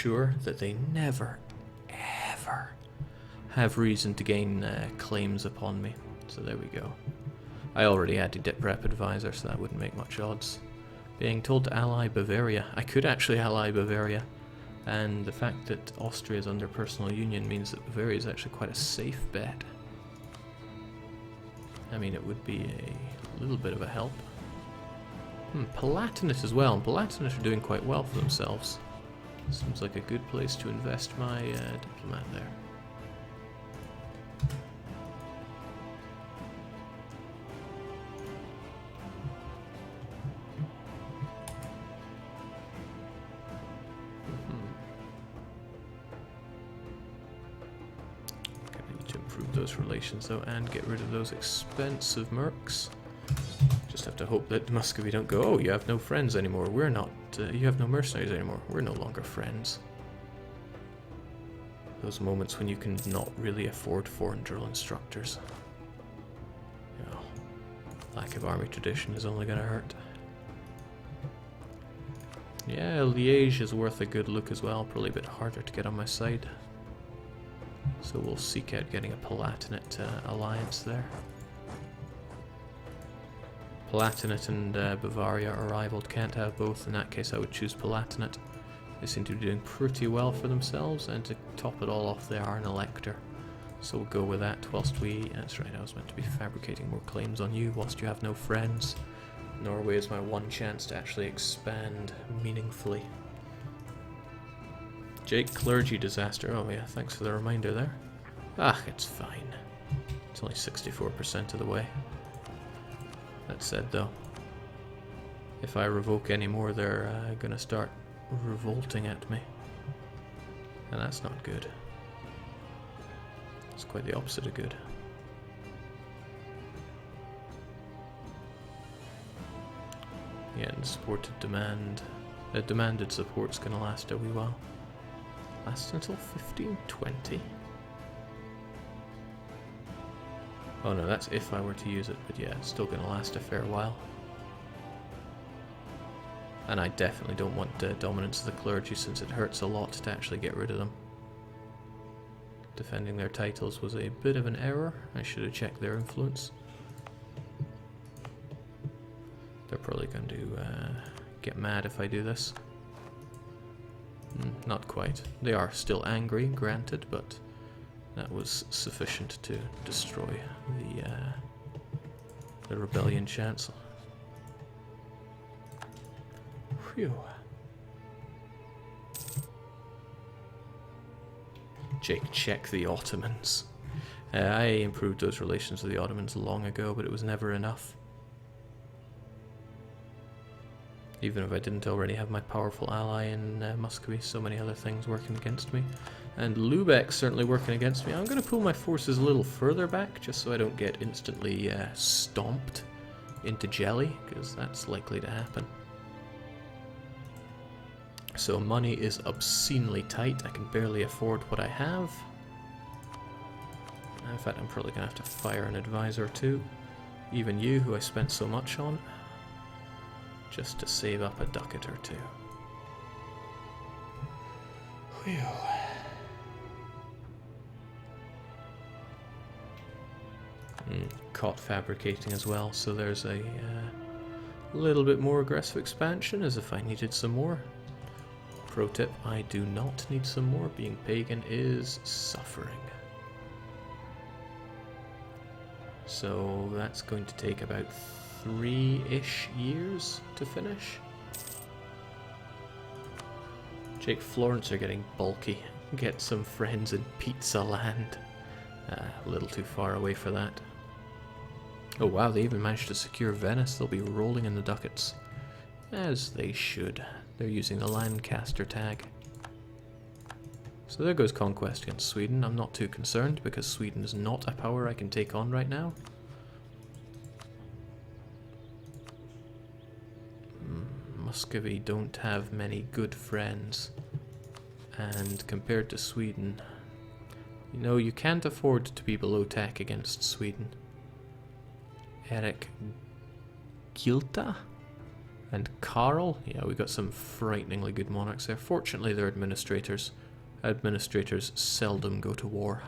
sure that they never, ever have reason to gain claims upon me. So there we go. I already had a dip rep advisor, so that wouldn't make much odds. Being told to ally Bavaria. I could actually ally Bavaria. And the fact that Austria is under personal union means that Bavaria is actually quite a safe bet. I mean, it would be a little bit of a help. Palatinate as well. And Palatinate are doing quite well for themselves. Seems like a good place to invest my diplomat there. Improve those relations though and get rid of those expensive mercs. Just have to hope that Muscovy don't go, oh, you have no friends anymore, we're not, you have no mercenaries anymore, we're no longer friends. Those moments when you can not really afford foreign drill instructors. You know, lack of army tradition is only going to hurt. Yeah, Liège is worth a good look as well, probably a bit harder to get on my side. So we'll seek out getting a Palatinate alliance there. Palatinate and Bavaria are rivaled, can't have both. In that case I would choose Palatinate. They seem to be doing pretty well for themselves, and to top it all off they are an elector. So we'll go with that whilst we... That's right, I was meant to be fabricating more claims on you whilst you have no friends. Norway is my one chance to actually expand meaningfully. Jake, clergy disaster. Oh yeah, thanks for the reminder there. Ah, it's fine. It's only 64% of the way. That said though, if I revoke any more, they're gonna start revolting at me. And that's not good. It's quite the opposite of good. Yeah, and supported demand. Demanded support's gonna last a wee while. Last until 1520. Oh no, that's if I were to use it, but yeah, it's still gonna last a fair while. And I definitely don't want dominance of the clergy, since it hurts a lot to actually get rid of them. Defending their titles was a bit of an error. I should have checked their influence. They're probably going to get mad if I do this. Not quite. They are still angry, granted, but that was sufficient to destroy the rebellion chancellor. Phew. Jake, check the Ottomans. I improved those relations with the Ottomans long ago, but it was never enough. Even if I didn't already have my powerful ally in Muscovy, so many other things working against me. And Lubeck's certainly working against me. I'm going to pull my forces a little further back, just so I don't get instantly stomped into jelly, because that's likely to happen. So money is obscenely tight. I can barely afford what I have. In fact, I'm probably going to have to fire an advisor too. Even you, who I spent so much on. Just to save up a ducat or two. Whew. Caught fabricating as well, so there's a little bit more aggressive expansion, as if I needed some more. Pro tip, I do not need some more. Being pagan is suffering. So that's going to take about 3-ish years to finish. Jake, Florence are getting bulky. Get some friends in Pizza Land. A little too far away for that. Oh wow, they even managed to secure Venice. They'll be rolling in the ducats. As they should. They're using the Lancaster tag. So there goes conquest against Sweden. I'm not too concerned because Sweden is not a power I can take on right now. Muscovy don't have many good friends. And compared to Sweden, you know, you can't afford to be below tech against Sweden. Erik Gilta? And Karl, yeah, we got some frighteningly good monarchs there. Fortunately, they're administrators. Administrators seldom go to war.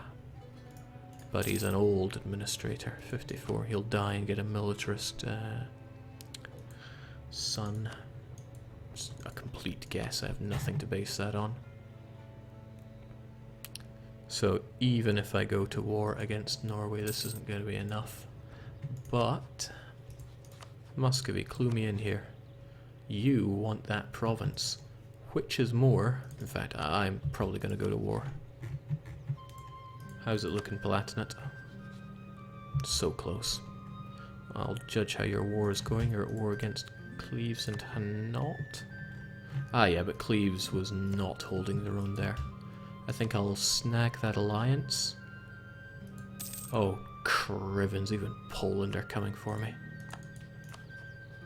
But he's an old administrator, 54. He'll die and get a militarist son. It's a complete guess. I have nothing to base that on. So even if I go to war against Norway, this isn't going to be enough. But Muscovy, clue me in here. You want that province. Which is more? In fact, I'm probably going to go to war. How's it looking, Palatinate? So close. I'll judge how your war is going. You're at war against Cleves and Hainaut. Ah yeah, but Cleves was not holding their own there. I think I'll snag that alliance. Oh, crivens, even Poland are coming for me.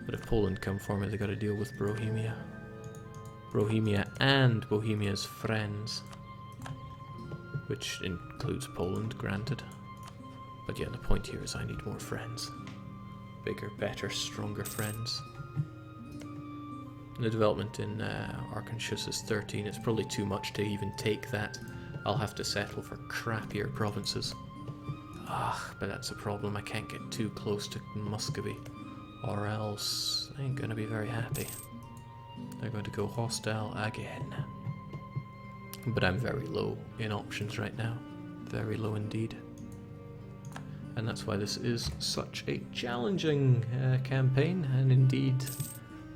But if Poland come for me, they gotta deal with Bohemia. Bohemia and Bohemia's friends. Which includes Poland, granted. But yeah, the point here is I need more friends. Bigger, better, stronger friends. The development in Arkansas is 13. It's probably too much to even take that. I'll have to settle for crappier provinces. Ah, but that's a problem. I can't get too close to Muscovy, or else I ain't gonna be very happy. They're going to go hostile again. But I'm very low in options right now. Very low indeed. And that's why this is such a challenging campaign, and indeed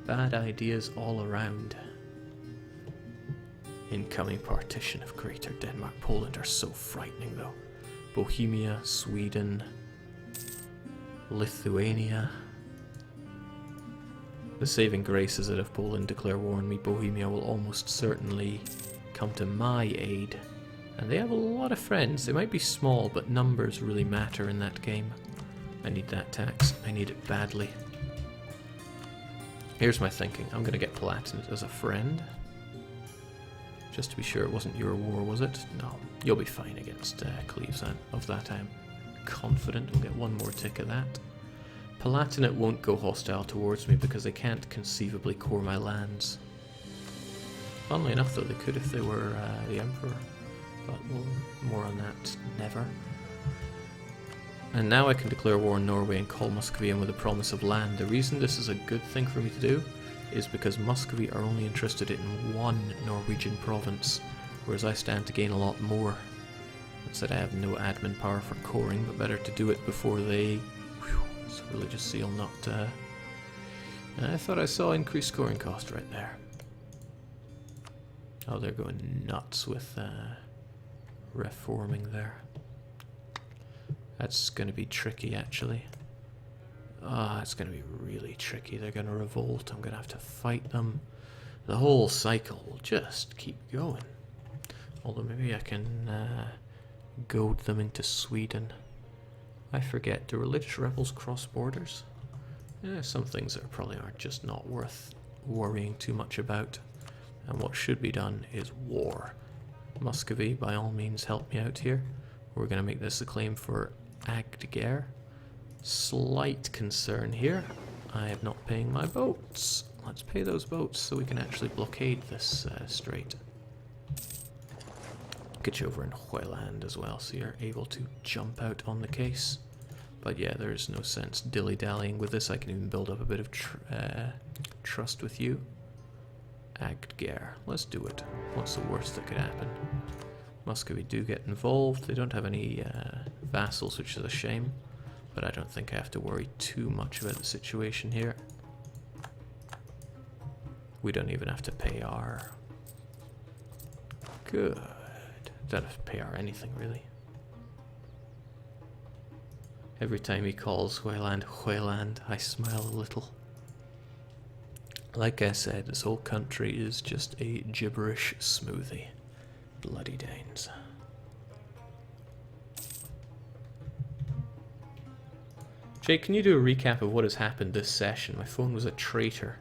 bad ideas all around. Incoming partition of Greater Denmark. Poland are so frightening though. Bohemia, Sweden, Lithuania. The saving grace is that if Poland declare war on me, Bohemia will almost certainly come to my aid. And they have a lot of friends. They might be small, but numbers really matter in that game. I need that tax. I need it badly. Here's my thinking. I'm going to get Palatinate as a friend. Just to be sure it wasn't your war, was it? No. You'll be fine against Cleves. Of that I'm confident. We'll get one more tick of that. Palatinate won't go hostile towards me because they can't conceivably core my lands. Funnily enough, though, they could if they were the Emperor. But more on that never. And now I can declare war on Norway and call Muscovy in with a promise of land. The reason this is a good thing for me to do is because Muscovy are only interested in one Norwegian province, whereas I stand to gain a lot more. That said, I have no admin power for coring, but better to do it before they... It's a religious seal, not... I thought I saw increased scoring cost right there. Oh, they're going nuts with reforming there. That's going to be tricky, actually. Ah, it's going to be really tricky. They're going to revolt. I'm going to have to fight them. The whole cycle will just keep going. Although maybe I can goad them into Sweden. I forget, do religious rebels cross borders? Some things that probably are just not worth worrying too much about. And what should be done is war. Muscovy, by all means, help me out here. We're going to make this a claim for Agdger. Slight concern here. I am not paying my boats. Let's pay those boats so we can actually blockade this strait. Get you over in Hoyland as well, so you're able to jump out on the case. But yeah, there's no sense dilly-dallying with this. I can even build up a bit of trust with you. Agdger, let's do it. What's the worst that could happen? Muscovy do get involved. They don't have any vassals, which is a shame. But I don't think I have to worry too much about the situation here. We don't even have to pay our... Good. Don't have to pay our anything, really. Every time he calls Hoyland, I smile a little. Like I said, this whole country is just a gibberish smoothie. Bloody Danes. Jake, can you do a recap of what has happened this session? My phone was a traitor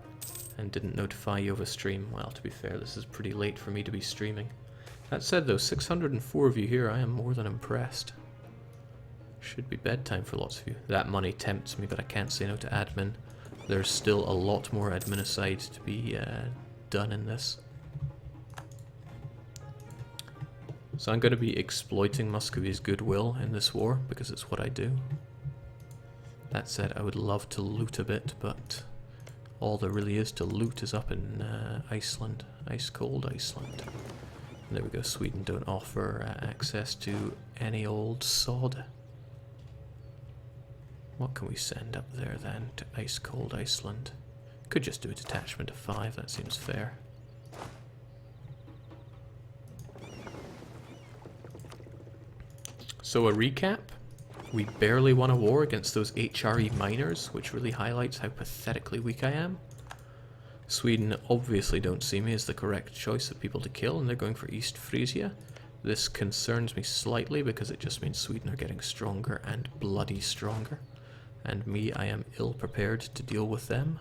and didn't notify you of a stream. Well, to be fair, this is pretty late for me to be streaming. That said, though, 604 of you here, I am more than impressed. Should be bedtime for lots of you. That money tempts me, but I can't say no to admin. there's still a lot more adminicide to be done in this. So I'm going to be exploiting Muscovy's goodwill in this war, because it's what I do. That said, I would love to loot a bit, but all there really is to loot is up in Iceland. Ice cold Iceland. And there we go, Sweden don't offer access to any old sod. What can we send up there then to ice cold Iceland? Could just do a detachment of 5, that seems fair. So a recap, we barely won a war against those HRE miners, which really highlights how pathetically weak I am. Sweden obviously don't see me as the correct choice of people to kill, and they're going for East Frisia. This concerns me slightly because it just means Sweden are getting stronger and bloody stronger. And me, I am ill prepared to deal with them.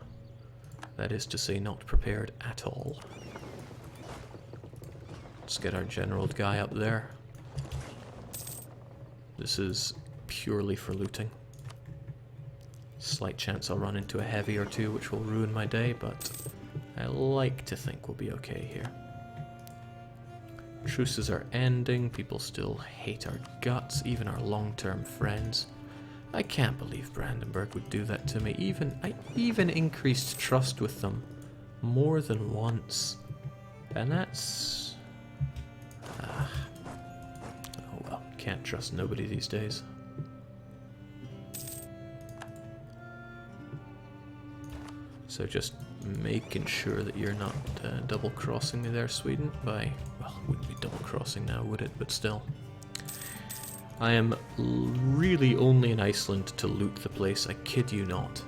That is to say, not prepared at all. Let's get our general guy up there. This is purely for looting. Slight chance I'll run into a heavy or two, which will ruin my day, but I like to think we'll be okay here. Truces are ending, people still hate our guts, even our long-term friends. I can't believe Brandenburg would do that to me. I even increased trust with them more than once. And that's... oh well, can't trust nobody these days. So just making sure that you're not double-crossing me there, Sweden, by... well, wouldn't be double-crossing now, would it? But still. I am really only in Iceland to loot the place, I kid you not.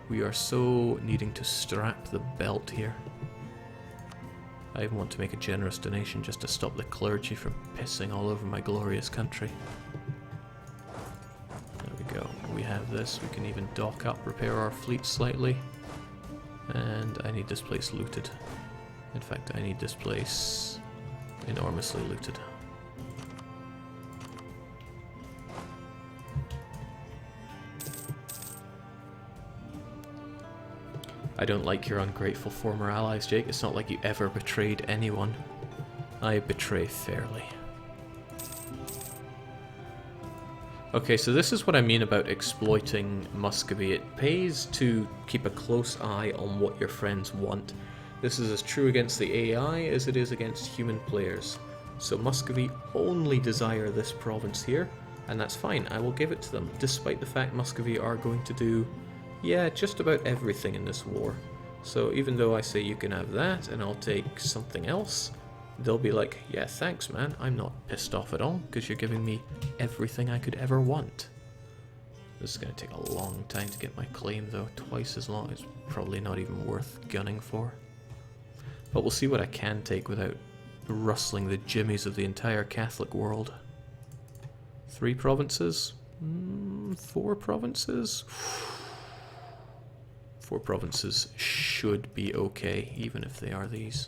We are so needing to strap the belt here. I even want to make a generous donation just to stop the clergy from pissing all over my glorious country. There we go. We have this. We can even dock up, repair our fleet slightly. And I need this place looted. In fact, I need this place enormously looted. I don't like your ungrateful former allies, Jake. It's not like you ever betrayed anyone. I betray fairly. Okay, so this is what I mean about exploiting Muscovy. It pays to keep a close eye on what your friends want. This is as true against the AI as it is against human players. So Muscovy only desire this province here, and that's fine. I will give it to them, despite the fact Muscovy are going to do, yeah, just about everything in this war. So even though I say you can have that, and I'll take something else, they'll be like, yeah, thanks, man. I'm not pissed off at all, because you're giving me everything I could ever want. This is going to take a long time to get my claim, though. Twice as long. It's probably not even worth gunning for. But we'll see what I can take without rustling the jimmies of the entire Catholic world. 3 provinces? 4 provinces? 4 provinces should be okay, even if they are these.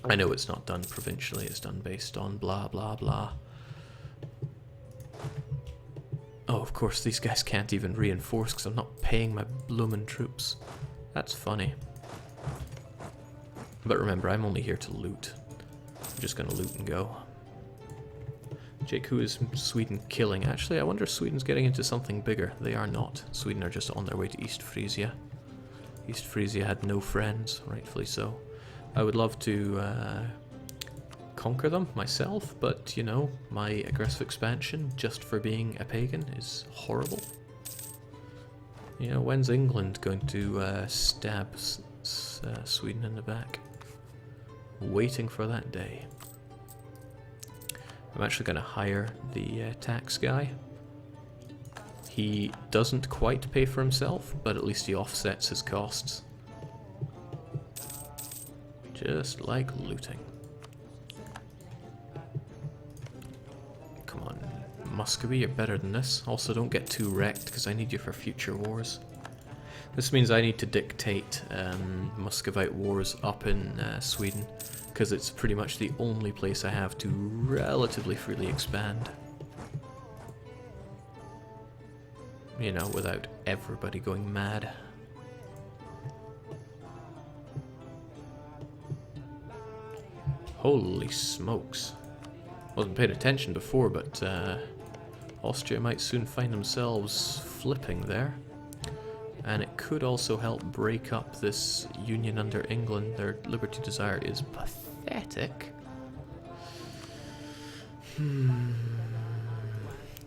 I know it's not done provincially, it's done based on blah blah blah. Oh, of course, these guys can't even reinforce because I'm not paying my bloomin' troops. That's funny. But remember, I'm only here to loot. I'm just gonna loot and go. Jake, who is Sweden killing? Actually, I wonder if Sweden's getting into something bigger. They are not. Sweden are just on their way to East Frisia. East Frisia had no friends, rightfully so. I would love to conquer them myself, but, you know, my aggressive expansion, just for being a pagan, is horrible. You know, when's England going to stab Sweden in the back? Waiting for that day. I'm actually going to hire the tax guy. He doesn't quite pay for himself, but at least he offsets his costs. Just like looting. Come on, Muscovy, you're better than this. Also, don't get too wrecked, because I need you for future wars. This means I need to dictate Muscovite wars up in Sweden, because it's pretty much the only place I have to relatively freely expand. You know, without everybody going mad. Holy smokes. Wasn't paying attention before, but Austria might soon find themselves flipping there. And it could also help break up this union under England. Their liberty desire is pathetic.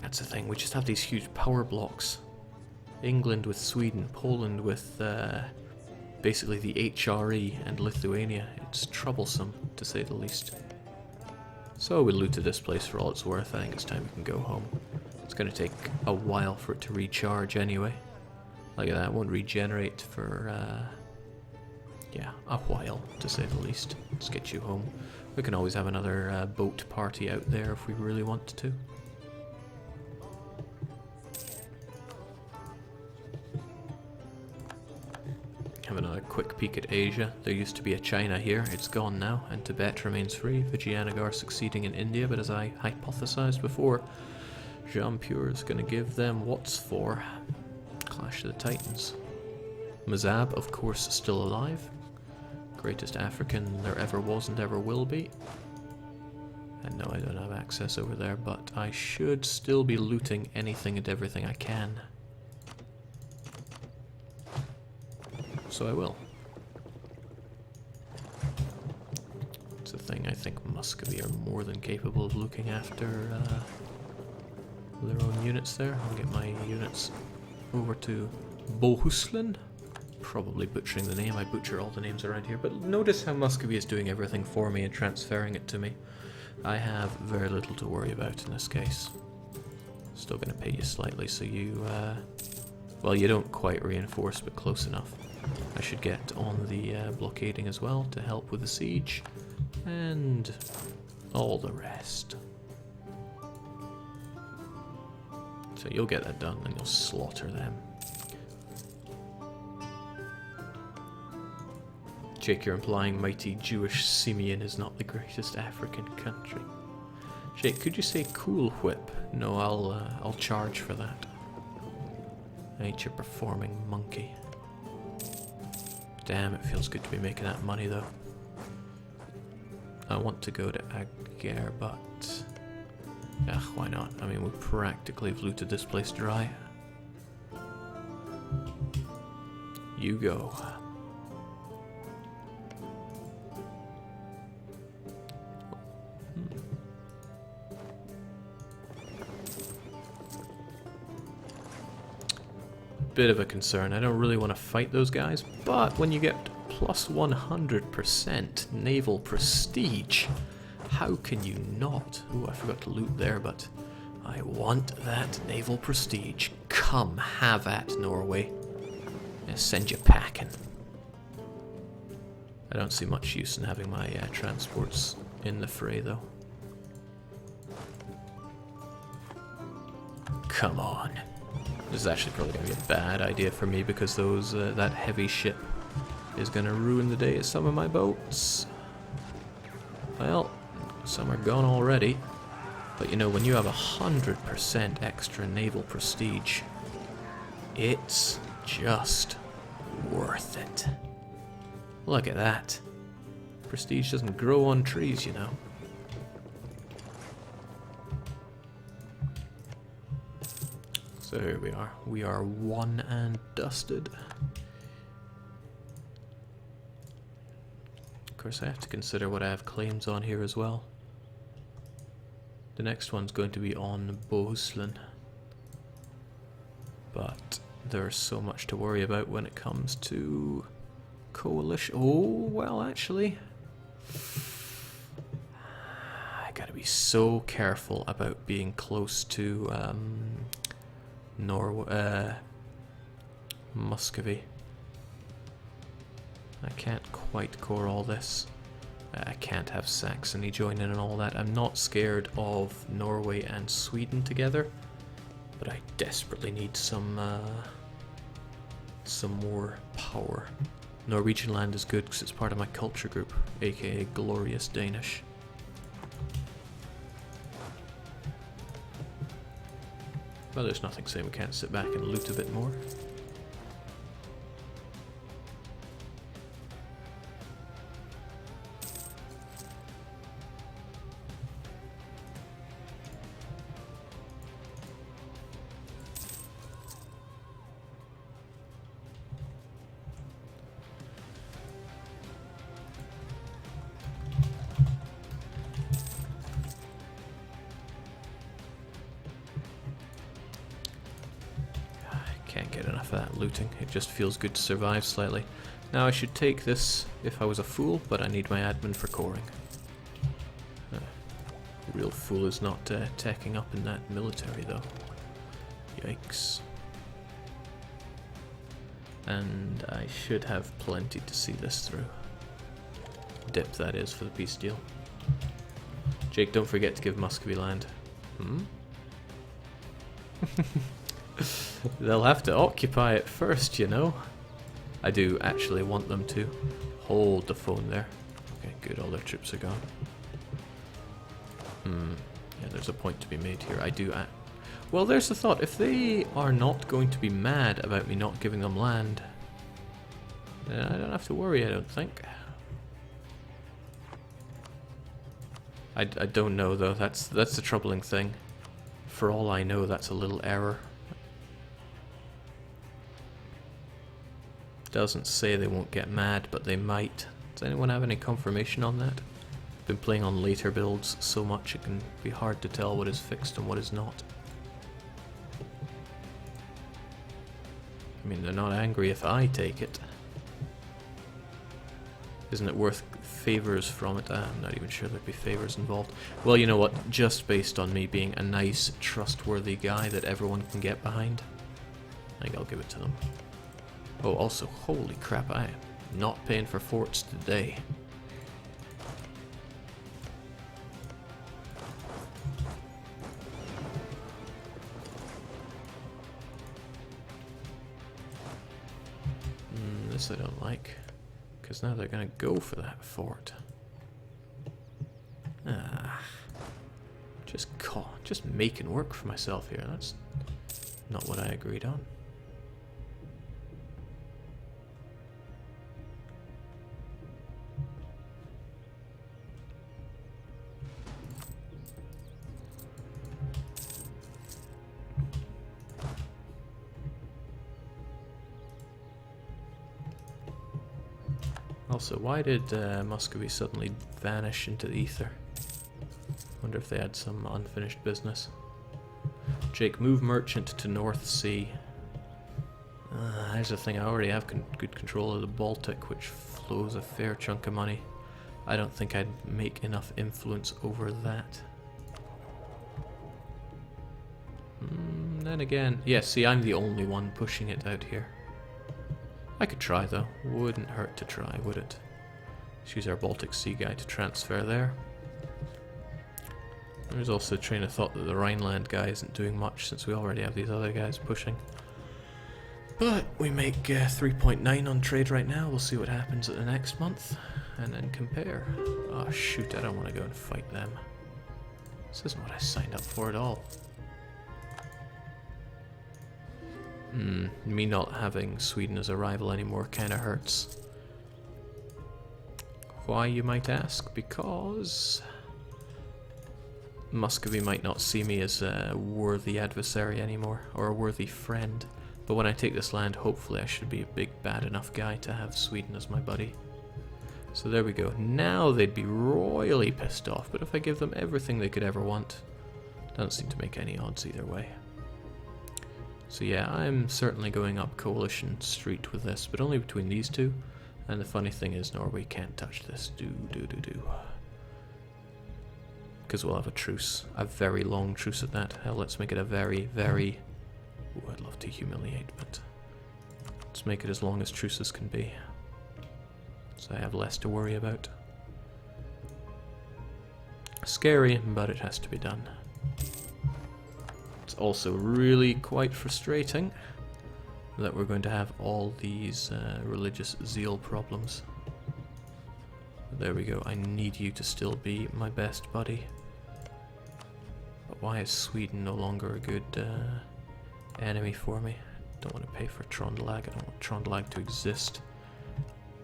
That's the thing, we just have these huge power blocks. England with Sweden, Poland with basically the HRE, and Lithuania. It's troublesome, to say the least. So we looted this place for all it's worth. I think it's time we can go home. It's going to take a while for it to recharge anyway. Look at that, it won't regenerate for, yeah, a while, to say the least. Let's get you home. We can always have another boat party out there if we really want to. Have another quick peek at Asia. There used to be a China here, it's gone now, and Tibet remains free. Vijayanagar succeeding in India, but as I hypothesized before, Jampur is going to give them what's for. Clash of the Titans. Mazab, of course, still alive. Greatest African there ever was and ever will be. And no, I don't have access over there, but I should still be looting anything and everything I can. So I will. It's a thing I think Muscovy are more than capable of looking after their own units there. I'll get my units over to Bohuslän. Probably butchering the name, I butcher all the names around here, but notice how Muscovy is doing everything for me and transferring it to me. I have very little to worry about in this case. Still going to pay you slightly, so you, well, you don't quite reinforce, but close enough. I should get on the blockading as well to help with the siege, and all the rest. So you'll get that done, and you'll slaughter them. Jake, you're implying mighty Jewish Simeon is not the greatest African country. Jake, could you say Cool Whip? No, I'll charge for that. Ain't you performing monkey? Damn, it feels good to be making that money though. I want to go to Agar, but why not? I mean, we practically have looted this place dry. You go. Bit of a concern. I don't really want to fight those guys, but when you get plus 100% naval prestige, how can you not? Ooh, I forgot to loot there, but I want that naval prestige. Come, have at, Norway. I'll send you packing. I don't see much use in having my transports in the fray, though. Come on. This is actually probably going to be a bad idea for me because those that heavy ship is going to ruin the day of some of my boats. Well, some are gone already. But you know, when you have 100% extra naval prestige, it's just worth it. Look at that. Prestige doesn't grow on trees, you know. So here we are. We are won and dusted. Of course, I have to consider what I have claims on here as well. The next one's going to be on Bohuslän. But there's so much to worry about when it comes to coalition. Oh, well, actually, I gotta be so careful about being close to Norway, Muscovy. I can't quite core all this. I can't have Saxony join in and all that. I'm not scared of Norway and Sweden together, but I desperately need some more power. Norwegian land is good because it's part of my culture group, aka Glorious Danish. Well, there's nothing saying we can't sit back and loot a bit more. get enough of that looting. It just feels good to survive slightly. Now I should take this if I was a fool, but I need my admin for coring. Real fool is not teching up in that military though. Yikes. And I should have plenty to see this through. Dip, that is, for the peace deal. Jake, don't forget to give Muscovy land. They'll have to occupy it first, you know. I do actually want them to. Hold the phone there. Okay, good, all their troops are gone. Yeah, there's a point to be made here. I do well, there's the thought. If they are not going to be mad about me not giving them land, then I don't have to worry, I don't think. I don't know, though. That's the troubling thing. For all I know, that's a little error. Doesn't say they won't get mad, but they might. Does anyone have any confirmation on that? Been playing on later builds so much it can be hard to tell what is fixed and what is not. I mean, they're not angry if I take it. Isn't it worth favors from it? I'm not even sure there'd be favors involved. Well, you know what? Just based on me being a nice, trustworthy guy that everyone can get behind, I think I'll give it to them. Oh, also, holy crap, I am not paying for forts today. This I don't like, because now they're going to go for that fort. Just making work for myself here. That's not what I agreed on. Also, why did Muscovy suddenly vanish into the ether? Wonder if they had some unfinished business. Jake, move merchant to North Sea. Here's the thing, I already have good control of the Baltic, which flows a fair chunk of money. I don't think I'd make enough influence over that. Then again, yeah, see, I'm the only one pushing it out here. I could try, though. Wouldn't hurt to try, would it? Let's use our Baltic Sea guy to transfer there. There's also a train of thought that the Rhineland guy isn't doing much since we already have these other guys pushing. But we make 3.9 on trade right now. We'll see what happens at the next month and then compare. Oh shoot, I don't want to go and fight them. This isn't what I signed up for at all. Me not having Sweden as a rival anymore kind of hurts. Why, you might ask? Because Muscovy might not see me as a worthy adversary anymore, or a worthy friend. But when I take this land, hopefully I should be a big bad enough guy to have Sweden as my buddy. So there we go. Now they'd be royally pissed off, but if I give them everything they could ever want, doesn't seem to make any odds either way. So yeah, I'm certainly going up Coalition Street with this, but only between these two. And the funny thing is, Norway can't touch this. Because we'll have a truce. A very long truce at that. Hell, let's make it a very, very... Ooh, I'd love to humiliate, but... let's make it as long as truces can be. So I have less to worry about. Scary, but it has to be done. It's also really quite frustrating that we're going to have all these religious zeal problems. There we go. I need you to still be my best buddy. But why is Sweden no longer a good enemy for me? Don't want to pay for Trøndelag. I don't want Trøndelag to exist.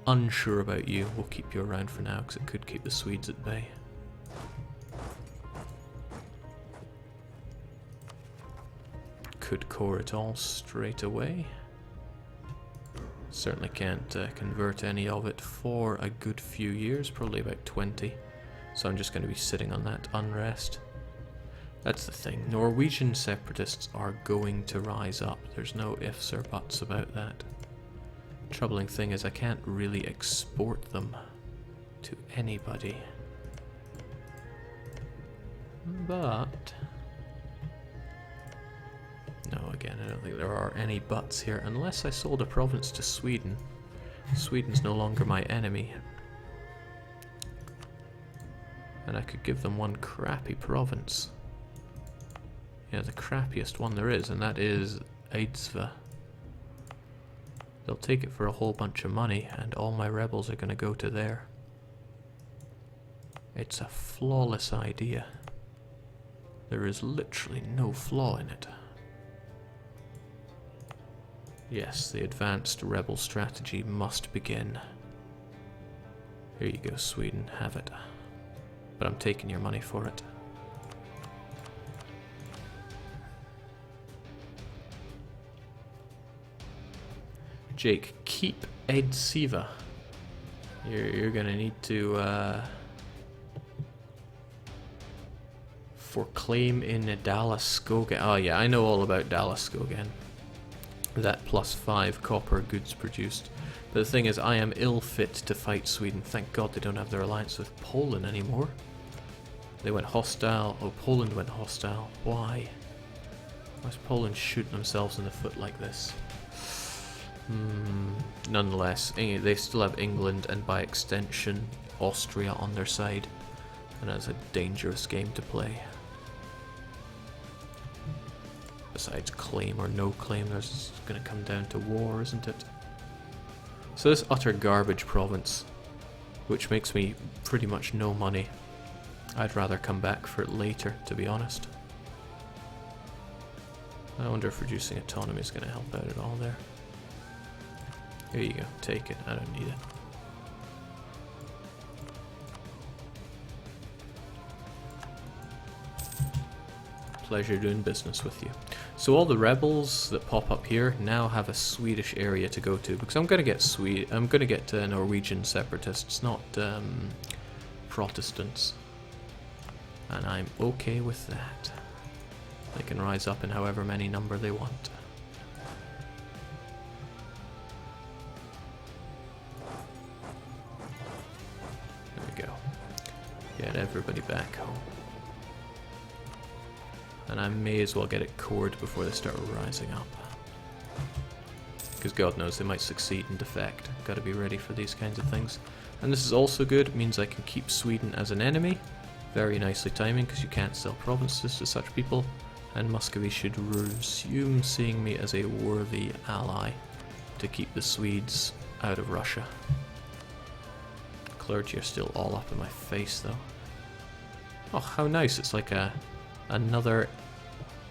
Unsure about you. We'll keep you around for now because it could keep the Swedes at bay. Could core it all straight away. Certainly can't convert any of it for a good few years, probably about 20. So I'm just going to be sitting on that unrest. That's the thing. Norwegian separatists are going to rise up. There's no ifs or buts about that. Troubling thing is I can't really export them to anybody. But... no, again, I don't think there are any buts here. Unless I sold a province to Sweden. Sweden's no longer my enemy. And I could give them one crappy province. Yeah, the crappiest one there is, and that is Eidsva. They'll take it for a whole bunch of money, and all my rebels are going to go to there. It's a flawless idea. There is literally no flaw in it. Yes, the advanced rebel strategy must begin. Here you go, Sweden, have it. But I'm taking your money for it. Jake, keep Eidsiva. You're gonna need to proclaim in Dalaskogen. Oh yeah, I know all about Dalaskogen. That +5 copper goods produced. But the thing is, I am ill fit to fight Sweden. Thank God they don't have their alliance with Poland anymore. They went hostile. Oh, Poland went hostile. Why? Why is Poland shooting themselves in the foot like this? Nonetheless, they still have England and by extension Austria on their side. And that's a dangerous game to play. Besides claim or no claim, there's going to come down to war, isn't it? So this utter garbage province, which makes me pretty much no money, I'd rather come back for it later, to be honest. I wonder if reducing autonomy is going to help out at all there. Here you go, take it, I don't need it. Pleasure doing business with you. So all the rebels that pop up here now have a Swedish area to go to, because I'm going to get Norwegian separatists, not Protestants, and I'm okay with that. They can rise up in however many number they want. There we go. Get everybody back home. And I may as well get it cored before they start rising up. Because God knows they might succeed and defect. Got to be ready for these kinds of things. And this is also good. It means I can keep Sweden as an enemy. Very nicely timing, because you can't sell provinces to such people. And Muscovy should resume seeing me as a worthy ally to keep the Swedes out of Russia. Clergy are still all up in my face, though. Oh, how nice. It's like another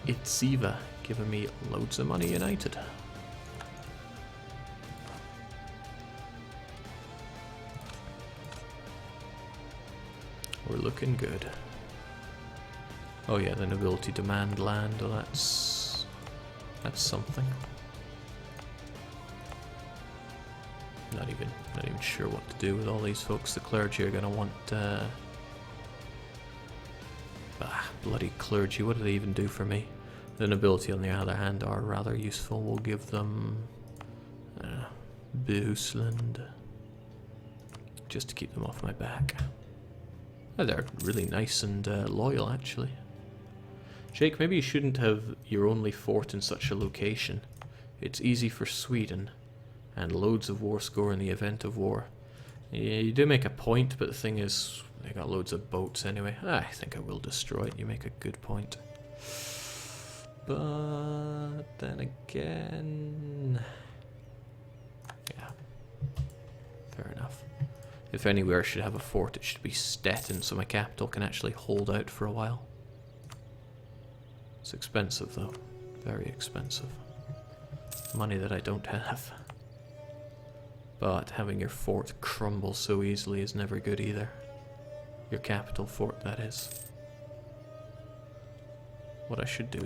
Eidsiva giving me loads of money united. We're looking good. Oh yeah, the nobility demand land. Oh, that's something. Not even sure what to do with all these folks. The clergy are gonna want bloody clergy, what do they even do for me? The nobility, on the other hand, are rather useful. We'll give them Bohuslän, just to keep them off my back. Oh, they're really nice and loyal, actually. Jake, maybe you shouldn't have your only fort in such a location. It's easy for Sweden, and loads of war score in the event of war. Yeah, you do make a point, but the thing is, they got loads of boats anyway. I think I will destroy it. You make a good point. But then again... yeah. Fair enough. If anywhere should have a fort, it should be Stettin, so my capital can actually hold out for a while. It's expensive, though. Very expensive. Money that I don't have. But having your fort crumble so easily is never good either. Your capital fort, that is. What I should do